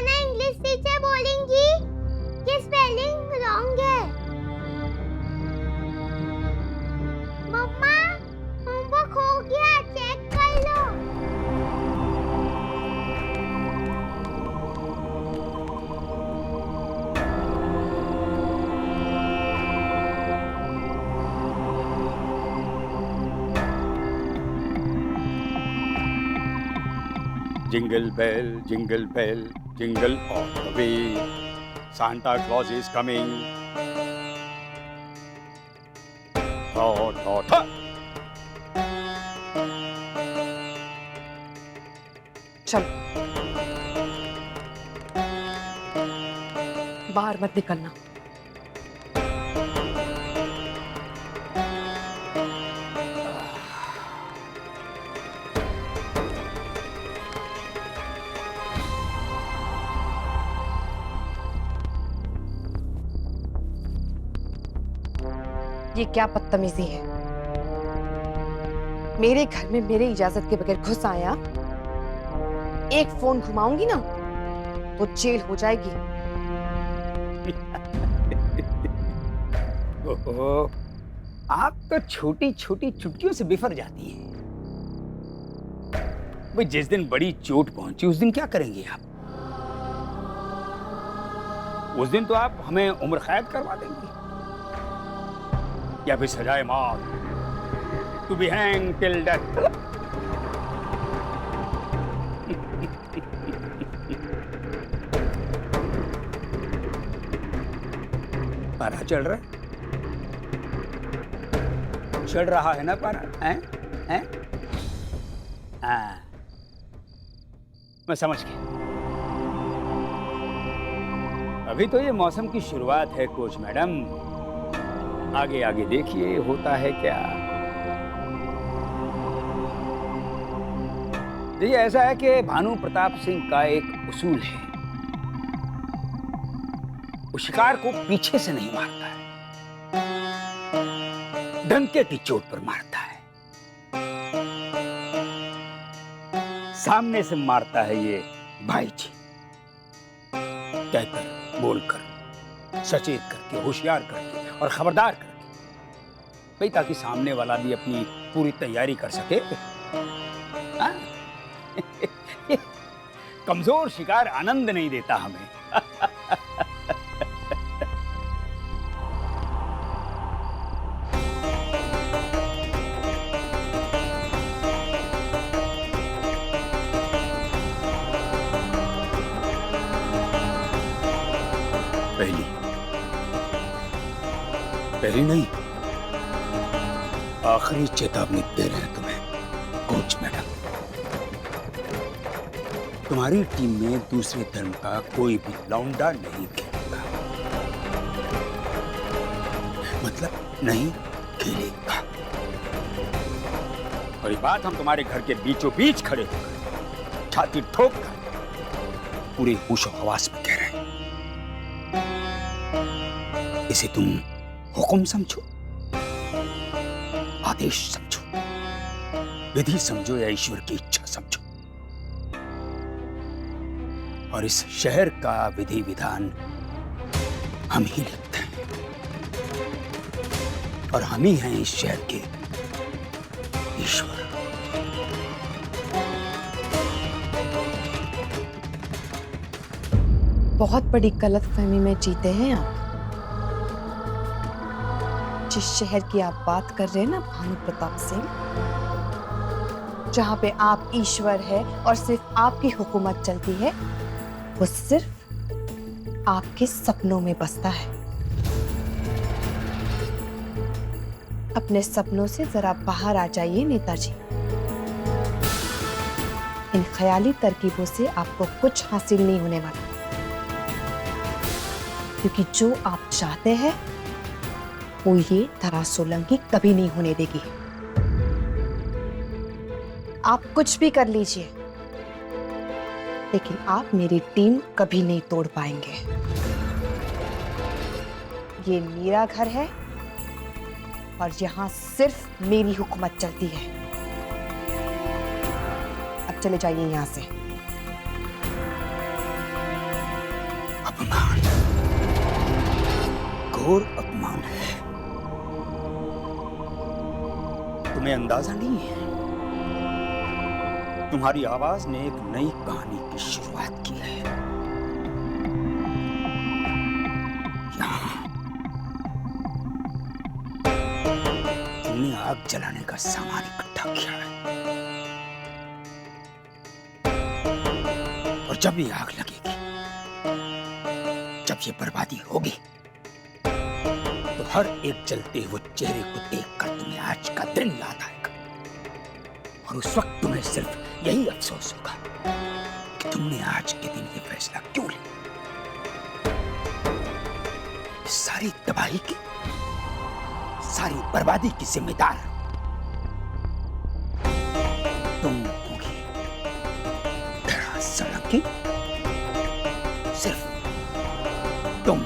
ना English teacher बोलेंगी कि स्पेलिंग रॉन्ग है। मम्मा होमवर्क हो गया, चेक कर लो। Jingle bell, jingle all the way. Santa Claus is coming. Ta. चल, बाहर मत निकलना। ये क्या बदतमीजी है? मेरे घर में मेरे इजाजत के बगैर घुस आया। एक फोन घुमाऊंगी ना तो जेल हो जाएगी। ओहो, आप तो छोटी छोटी चुटकियों से बिफर जाती हैं। भाई जिस दिन बड़ी चोट पहुंची उस दिन क्या करेंगे आप? उस दिन तो आप हमें उम्र कैद करवा देंगे या फिर सजाए मौत, to be hang till death. पारा चल रहा है? चढ़ रहा है ना पारा? हैं? हाँ, मैं समझ गया। अभी तो ये मौसम की शुरुआत है कोच मैडम, आगे आगे देखिए होता है क्या। देखिए ऐसा है कि भानु प्रताप सिंह का एक उसूल है, वो शिकार को पीछे से नहीं मारता है, डंके की चोट पर मारता है। सामने से मारता है ये भाई जी, कहकर, बोलकर, सचेत करके, होशियार करके और खबरदार करके, भाई ताकि सामने वाला भी अपनी पूरी तैयारी कर सके। हाँ? कमजोर शिकार आनंद नहीं देता हमें। पहली नहीं, आखिरी चेतावनी दे रहे हैं तुम्हें कोच मैडम। तुम्हारी टीम में दूसरे धर्म का कोई भी लौंडा नहीं खेलेगा, मतलब नहीं खेलेगा। और ये बात हम तुम्हारे घर के बीचों बीच खड़े होकर छाती ठोक कर पूरे होशो हवास में कह रहे हैं। इसे तुम हुक्म समझो, आदेश समझो, विधि समझो या ईश्वर की इच्छा समझो। और इस शहर का विधि विधान हम ही लिखते हैं और हम ही हैं इस शहर के ईश्वर। बहुत बड़ी गलतफहमी में जीते हैं आप। जिस शहर की आप बात कर रहे हैं ना भानु प्रताप सिंह, जहां पे आप ईश्वर है और सिर्फ आपकी हुकूमत चलती है, वो सिर्फ आपके सपनों में बसता है। अपने सपनों से जरा बाहर आ जाइए नेताजी। इन ख्याली तरकीबों से आपको कुछ हासिल नहीं होने वाला, क्योंकि जो आप चाहते हैं वो ये धरा सोलंकी कभी नहीं होने देगी। आप कुछ भी कर लीजिए, लेकिन आप मेरी टीम कभी नहीं तोड़ पाएंगे। ये मेरा घर है और यहां सिर्फ मेरी हुकूमत चलती है। अब चले जाइए यहां से। अपमान, घोर अपमान है। तुम्हें अंदाजा नहीं है, तुम्हारी आवाज ने एक नई कहानी की शुरुआत की है। यहाँ तुमने आग जलाने का सामान इकट्ठा किया है, और जब ये आग लगेगी, जब ये बर्बादी होगी, तो हर एक जलते हुए चेहरे को देखकर तुम्हें आज का दिन याद आएगा। और उस वक्त तुम्हें सिर्फ यही अफसोस होगा कि तुमने आज के दिन ये फैसला क्यों लिया। सारी तबाही की, सारी बर्बादी की जिम्मेदार तुम होगी। सड़की सिर्फ तुम।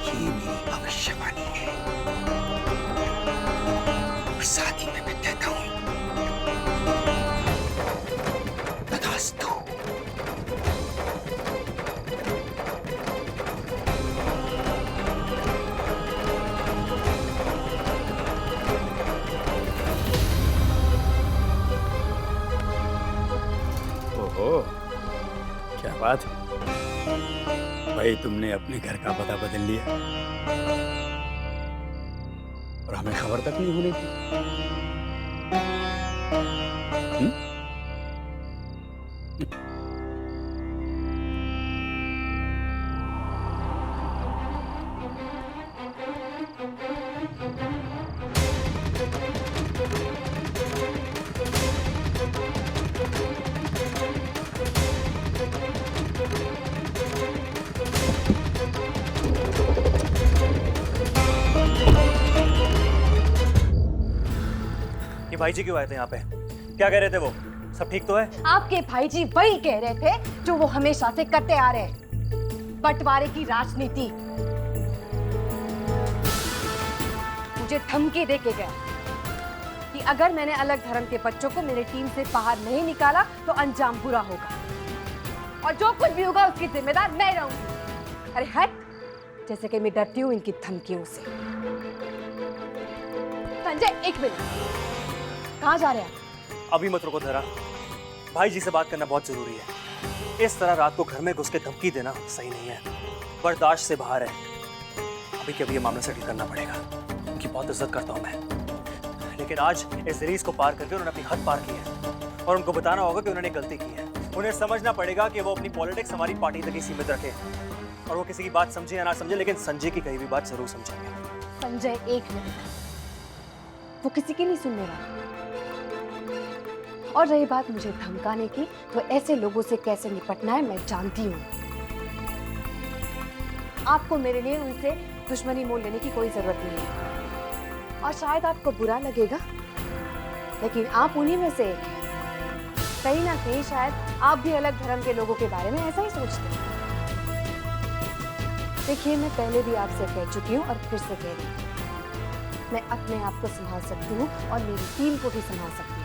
ये मेरी भविष्यवाणी है, और साथ ही मैं कहता हूं तथास्तु। ओहो, क्या बात है भाई, तुमने अपने घर का पता बदल लिया और हमें खबर तक नहीं होने दी। ये भाई जी क्यों आए थे यहाँ पे? क्या कह रहे थे वो? सब ठीक तो है? आपके भाई जी वही कह रहे थे जो वो हमेशा से करते आ रहे हैं, बंटवारे की राजनीति। मुझे धमकी दे के गए कि अगर मैंने अलग धर्म के बच्चों को मेरे टीम से बाहर नहीं निकाला तो अंजाम बुरा होगा, और जो कुछ भी होगा उसकी जिम्मेदार मैं रहूंगी। अरे हट, जैसे कि मैं डरती हूँ इनकी धमकियों से। संजय, एक मिनट, कहाँ जा रहे हैं? अभी मत रुको धरा, भाई जी से बात करना बहुत जरूरी है। इस तरह रात को घर में घुस के धमकी देना सही नहीं है, बर्दाश्त से बाहर है। अभी के अभी ये मामला सेटल करना पड़ेगा। उनकी बहुत इज्जत करता हूँ मैं, लेकिन आज इस रीस को पार करके उन्होंने अपनी हद पार की है, और उनको बताना होगा कि उन्होंने गलती की है। उन्हें समझना पड़ेगा कि वो अपनी पॉलिटिक्स हमारी पार्टी तक ही सीमित रखे, और वो किसी की बात समझे या ना समझे, लेकिन संजय की कही भी बात जरूर समझेंगे। संजय, एक मिनट, वो किसी की नहीं सुनने वाला। और रही बात मुझे धमकाने की, तो ऐसे लोगों से कैसे निपटना है मैं जानती हूँ। आपको मेरे लिए उनसे दुश्मनी मोल लेने की कोई जरूरत नहीं है, और शायद आपको बुरा लगेगा, लेकिन आप उन्हीं में से एक हैं। कहीं ना कहीं शायद आप भी अलग धर्म के लोगों के बारे में ऐसा ही सोचते हैं। देखिए, मैं पहले भी आपसे कह चुकी हूँ और फिर से कह रही हूँ, मैं अपने आप को संभाल सकती हूँ और मेरी टीम को भी संभाल सकती हूँ।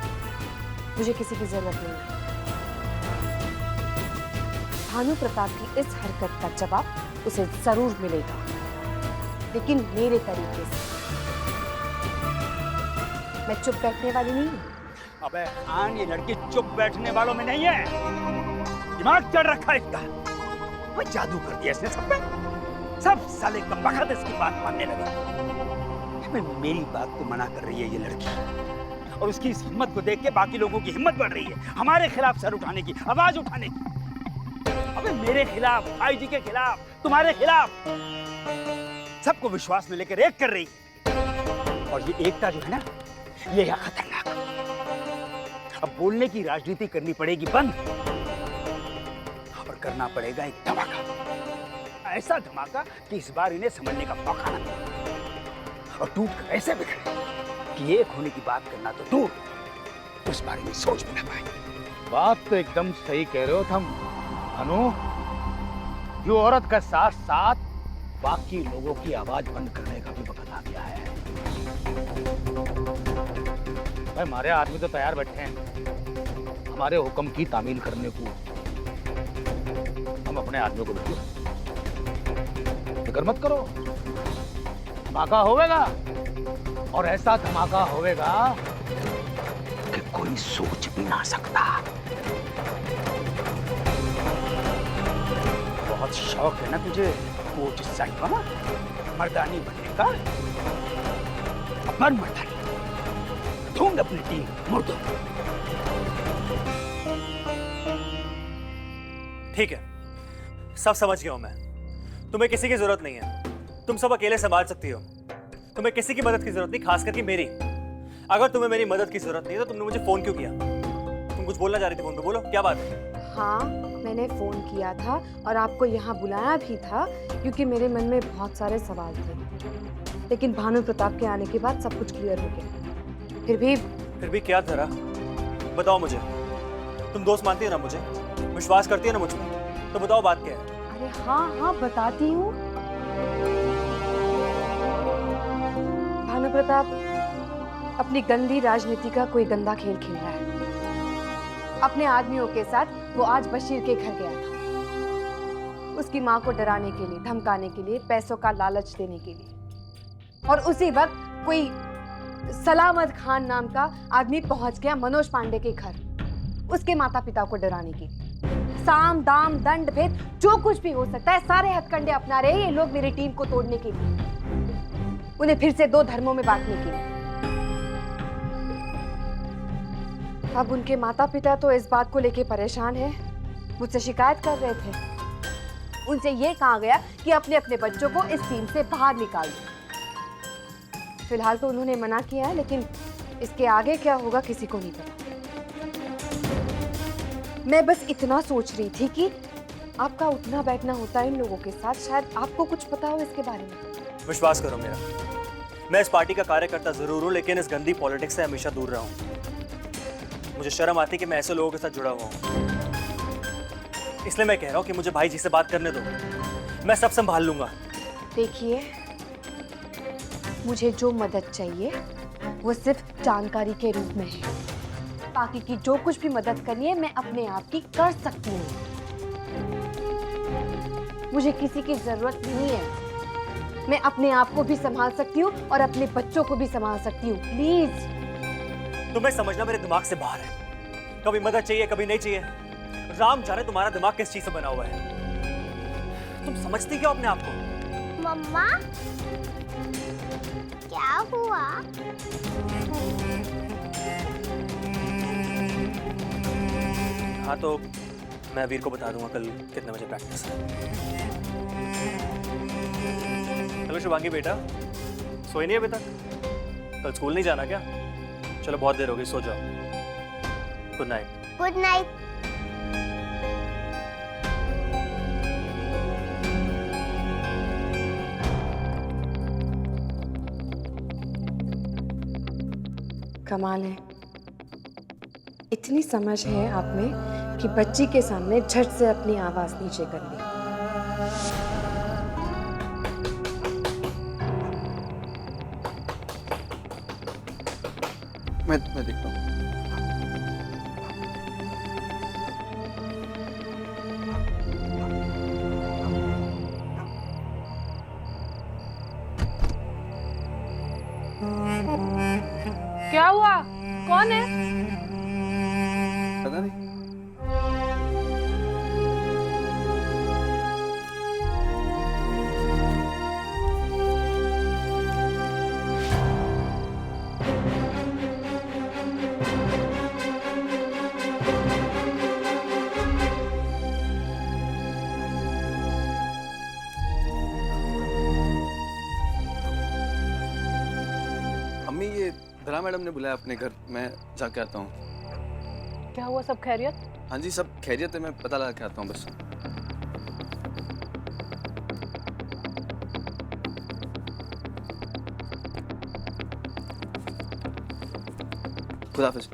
मुझे किसी की जरूरत नहीं है। भानु प्रताप की इस हरकत का जवाब उसे जरूर मिलेगा, लेकिन मेरे तरीके से। मैं चुप बैठने वाली नहीं हूँ। अबे आन, ये लड़की चुप बैठने वालों में नहीं है, दिमाग चढ़ रखा है इसका। वो जादू कर दिया इसने सब पे, सब साले का बखत इसकी बात मानने लगे। मेरी बात को मना कर रही है ये लड़की, और उसकी इस हिम्मत को देख के बाकी लोगों की हिम्मत बढ़ रही है, हमारे खिलाफ सर उठाने की, आवाज उठाने की। अबे मेरे खिलाफ, भाई जी के खिलाफ, तुम्हारे खिलाफ, सबको विश्वास में लेकर एक कर रही है। और ये एकता जो है ना, ये है खतरनाक। अब बोलने की राजनीति करनी पड़ेगी बंद, और करना पड़ेगा एक धमाका, ऐसा धमाका कि इस बार इन्हें समझने का मौका न मिले, और टूट कर ऐसे बिखरे कि एक होने की बात करना तो दूर, उस बारे में सोच भी न पाए। बात तो एकदम सही कह रहे हो तुम अनु। जो औरत का साथ साथ बाकी लोगों की आवाज बंद करने का भी वक्त आ गया है। भाई, हमारे आदमी तो तैयार बैठे हैं हमारे हुक्म की तामील करने को। हम अपने आदमियों को बिल्कुल फिक्र मत करो, धमाका होवेगा और ऐसा धमाका होवेगा कि कोई सोच भी ना सकता। बहुत शौक है ना तुझे कोच साइड का ना, मर्दानी बनने का। अपन मर्दानी ढूंढ अपनी टीम मुर्दों। ठीक है, सब समझ गया हूं मैं। तुम्हें किसी की जरूरत नहीं है, तुम सब अकेले संभाल सकती हो। तुम्हें किसी की मदद की जरूरत नहीं, खास करके मेरी। अगर तुम्हें मेरी मदद की जरूरत नहीं है तो तुमने मुझे फोन क्यों किया? तुम कुछ बोलना चाह रही थी फोन पे, बोलो क्या बात है? हाँ, मैंने फोन किया था और आपको यहाँ बुलाया भी था क्योंकि मेरे मन में बहुत सारे सवाल थे, लेकिन भानु प्रताप के आने के बाद सब कुछ क्लियर हो गया। फिर भी क्या धरा? बताओ मुझे। तुम दोस्त मानती हो ना मुझे, विश्वास करती है ना मुझे, तो बताओ बात क्या है? अरे हाँ, बताती हूँ। भानु प्रताप अपनी गंदी राजनीति का कोई गंदा खेल खेल रहा है। अपने आदमियों के साथ वो आज बशीर के घर गया था, उसकी माँ को डराने के लिए, धमकाने के लिए, पैसों का लालच देने के लिए। और उसी वक्त कोई सलामत खान नाम का आदमी पहुंच गया मनोज पांडे के घर, उसके माता पिता को डराने के लिए। साम दाम दंड भेद जो कुछ भी हो सकता है, सारे हथकंडे अपना रहे ये लोग मेरी टीम को तोड़ने के लिए, उन्हें फिर से दो धर्मों में बांटने के लिए। अब उनके माता पिता तो इस बात को लेके परेशान हैं, मुझसे शिकायत कर रहे थे। उनसे ये कहा गया कि अपने अपने बच्चों को इस टीम से बाहर निकाल दो। फिलहाल तो उन्होंने मना किया है, लेकिन इसके आगे क्या होगा किसी को नहीं पता। मैं बस इतना सोच रही थी कि आपका उठना बैठना होता है इन लोगों के साथ, शायद आपको कुछ पता हो इसके बारे में। विश्वास करो मेरा, मैं इस पार्टी का कार्यकर्ता जरूर हूँ, लेकिन इस गंदी पॉलिटिक्स से हमेशा दूर रहा हूँ। मुझे शर्म आती है कि मैं ऐसे लोगों के साथ जुड़ा हुआ हूँ। इसलिए मैं कह रहा हूँ कि मुझे भाई जी से बात करने दो, मैं सब संभाल लूंगा। देखिए, मुझे जो मदद चाहिए वो सिर्फ जानकारी के रूप में है। बाकी की जो कुछ भी मदद करनी है मैं अपने आप की कर सकती हूँ। मुझे किसी की जरूरत नहीं है। मैं अपने आप को भी संभाल सकती हूँ और अपने बच्चों को भी संभाल सकती हूँ। प्लीज तुम्हें समझना मेरे दिमाग से बाहर है। कभी मदद चाहिए, कभी नहीं चाहिए। राम जाने तुम्हारा दिमाग किस चीज से बना हुआ है। तुम समझती क्यों अपने आप को? मम्मा क्या हुआ? हाँ, तो मैं वीर को बता दूंगा कल कितने बजे प्रैक्टिस है। हेलो शुभांगी बेटा, सोई नहीं अभी तक? कल स्कूल नहीं जाना क्या? चलो बहुत देर हो गई, सो जाओ। Good night. Good night. कमाल है, इतनी समझ है आप में कि बच्ची के सामने झट से अपनी आवाज नीचे कर ली। मैं देखता हूँ। क्या हुआ? कौन है? पता नहीं। अम्मी, ये धरा मैडम ने बुलाया अपने घर, मैं जाके आता हूँ। क्या हुआ, सब खैरियत? हाँ जी, सब खैरियत है, मैं पता लगा के आता हूँ बस। खुदा हाफिज।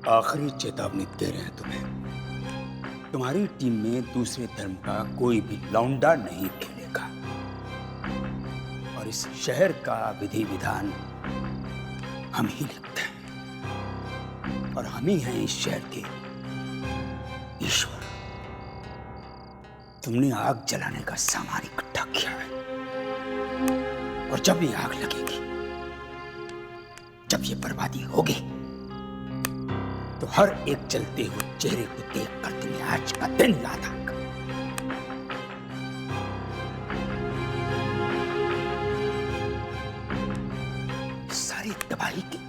आखिरी चेतावनी दे रहे हैं तुम्हें। तुम्हारी टीम में दूसरे धर्म का कोई भी लौंडा नहीं खेलेगा। और और इस शहर का विधि विधान हम ही लिखते हैं और हम ही हैं इस शहर के ईश्वर। तुमने आग जलाने का सामान इकट्ठा किया है और जब ये आग लगेगी, जब ये बर्बादी होगी, तो हर एक जलते हुए चेहरे को देखकर तुम्हें आज का दिन याद आएगा। सारी तबाही की,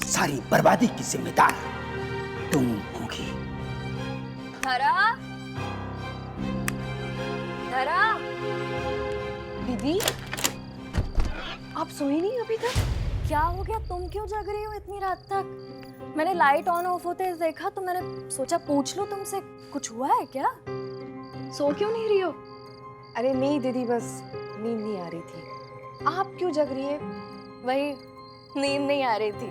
सारी बर्बादी की जिम्मेदार तुम होगी। धरा, धरा, दीदी, आप सोई नहीं अभी तक? क्या हो गया? तुम क्यों जग रही हो इतनी रात तक? मैंने लाइट ऑन ऑफ होते देखा तो मैंने सोचा पूछ लूं तुमसे, कुछ हुआ है क्या? सो क्यों नहीं रही हो? अरे नहीं दीदी, बस नींद नहीं आ रही थी। आप क्यों जग रही है? वही, नींद नहीं आ रही थी।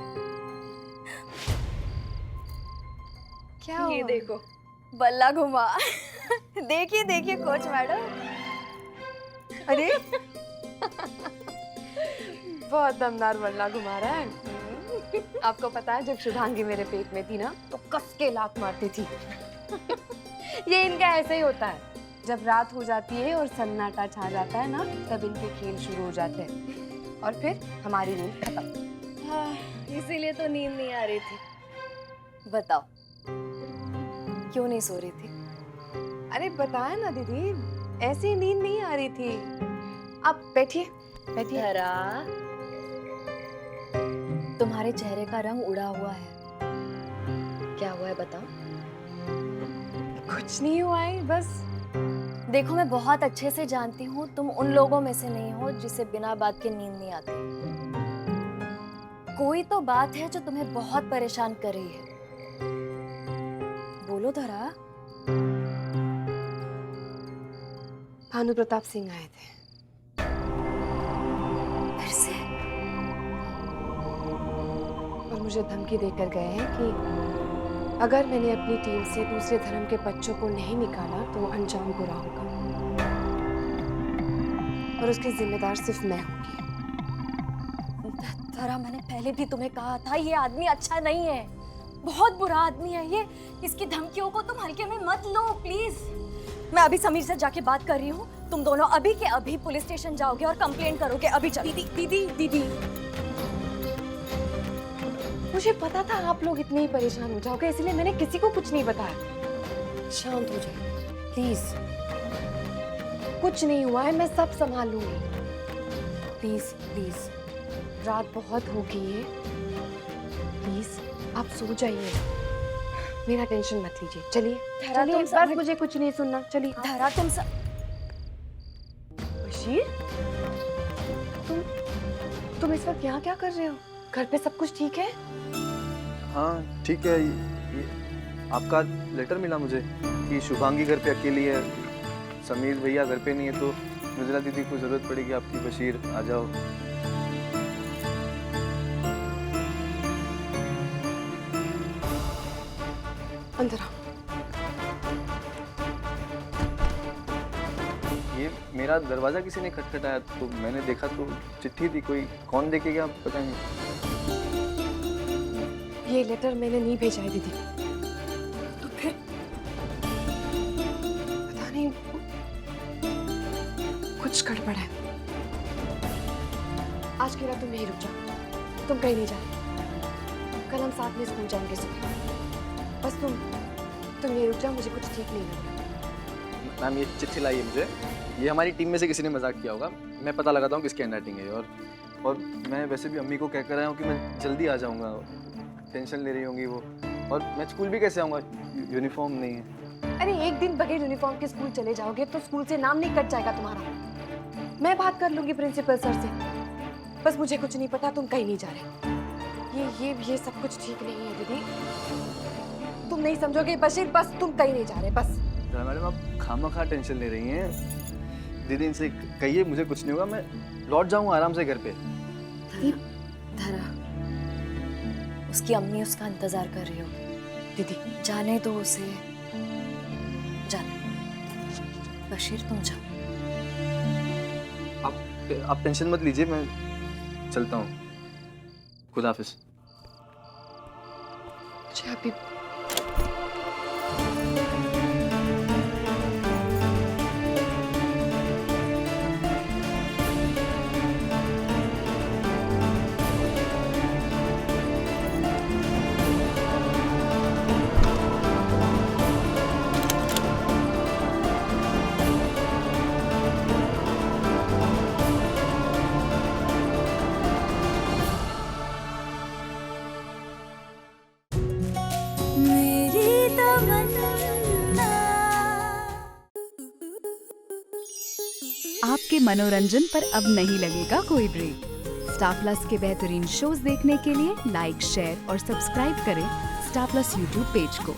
क्या ये हुआ? देखो, बल्ला घुमा। देखिए देखिए कोच मैडम। अरे बहुत दमदार बल्ला घुमा रहा है। आपको पता है, जब शुभांगी मेरे पेट में थी ना, तो कस के लात मारती थी। ये इनका ऐसे ही होता है, जब रात हो जाती है और सन्नाटा छा जाता है ना, तब इनके खेल शुरू हो जाते हैं और फिर हमारी नींद खत्म। हाँ, इसीलिए तो नींद नहीं आ रही थी। बताओ, क्यों नहीं सो रही थी? अरे बताया ना दीदी, ऐसी नींद नहीं आ रही थी। आप बैठिए बैठिए। धरा, तुम्हारे चेहरे का रंग उड़ा हुआ है। क्या हुआ है बताओ? कुछ नहीं हुआ है, बस देखो, मैं बहुत अच्छे से जानती हूँ तुम उन लोगों में से नहीं हो जिसे बिना बात के नींद नहीं आती। कोई तो बात है जो तुम्हें बहुत परेशान कर रही है। बोलो धरा। भानु प्रताप सिंह आए थे। फिर से? और मुझे धमकी देकर गए हैं कि अगर मैंने अपनी टीम से दूसरे धर्म के बच्चों को नहीं निकाला तो अंजाम बुरा होगा और उसकी जिम्मेदार सिर्फ मैं होंगी। धरा, मैंने पहले भी तुम्हें कहा था ये आदमी अच्छा नहीं है, बहुत बुरा आदमी है ये। इसकी धमकियों को तुम हल्के में मत लो प्लीज। मैं अभी समीर से जाके बात कर रही हूँ। तुम दोनों अभी के अभी पुलिस स्टेशन जाओगे और कंप्लेंट करोगे। अभी चलो। दीदी दीदी दीदी, मुझे पता था आप लोग इतने ही परेशान हो जाओगे, इसलिए मैंने किसी को कुछ नहीं बताया। शांत हो जाइए प्लीज, कुछ नहीं हुआ है, मैं सब संभाल लूंगी। प्लीज प्लीज, रात बहुत हो गई है, प्लीज आप सो जाइए, मेरा टेंशन मत लीजिए। चलिए धरा, चलिए, तुम बस मुझे कुछ नहीं सुनना। चलिए। धरा, तुम बशीर, तुम इस वक्त यहाँ क्या कर रहे हो? घर पे सब कुछ ठीक है? हाँ ठीक है। ये आपका लेटर मिला मुझे कि शुभांगी घर पे अकेली है, समीर भैया घर पे नहीं है, तो मृदुला दीदी को जरूरत पड़ेगी आपकी। बशीर आ जाओ। अंदर आओ। ये मेरा दरवाजा किसी ने खटखटाया तो मैंने देखा तो चिट्ठी थी, कोई कौन देके गया पता नहीं। ये लेटर मैंने नहीं भेजा है दीदी। तो फिर? पता नहीं, कुछ गड़बड़ है। आज की रात तुम यहीं रुक जाओ, तुम कहीं नहीं जाओ। कल हम साथ में स्कूल जाएंगे सुबह। बस तुम यहीं रुक जाओ, मुझे कुछ ठीक नहीं लग रहा। मैम ये चिट्ठी लाई है मुझे, ये हमारी टीम में से किसी ने मजाक किया होगा। मैं पता लगाता हूँ किसकी हैंडराइटिंग है। और मैं वैसे भी अम्मी को कहकर आया हूँ कि मैं जल्दी आ जाऊँगा। टेंशन ले रही होंगी वो। और मैं स्कूल भी कैसे आऊँगा, यूनिफॉर्म नहीं है। अरे एक दिन बगैर यूनिफॉर्म के स्कूल चले जाओगे तो स्कूल से नाम नहीं कट जाएगा तुम्हारा। मैं बात कर लूंगी प्रिंसिपल सर से। बस मुझे कुछ नहीं पता, तुम कहीं नहीं जा रहे। ये सब कुछ ठीक नहीं है दीदी, तुम नहीं समझोगे बशीर। बस तुम कहीं नहीं जा रहे, बस। मैडम आप खामखा टेंशन ले रही हैं। दीदी इनसे कहिए मुझे कुछ नहीं होगा, मैं लौट जाऊँगा आराम से घर पे। धरा, उसकी अम्मी उसका इंतजार कर रही होगी। दीदी जाने दो उसे, जाने। बशीर तुम जाओ। आप टेंशन मत लीजिए, मैं चलता हूँ। खुदा हाफिज। मुझे अभी आपके मनोरंजन पर अब नहीं लगेगा कोई ब्रेक। स्टार प्लस के बेहतरीन शोज देखने के लिए लाइक, शेयर और सब्सक्राइब करें स्टार प्लस यूट्यूब पेज को।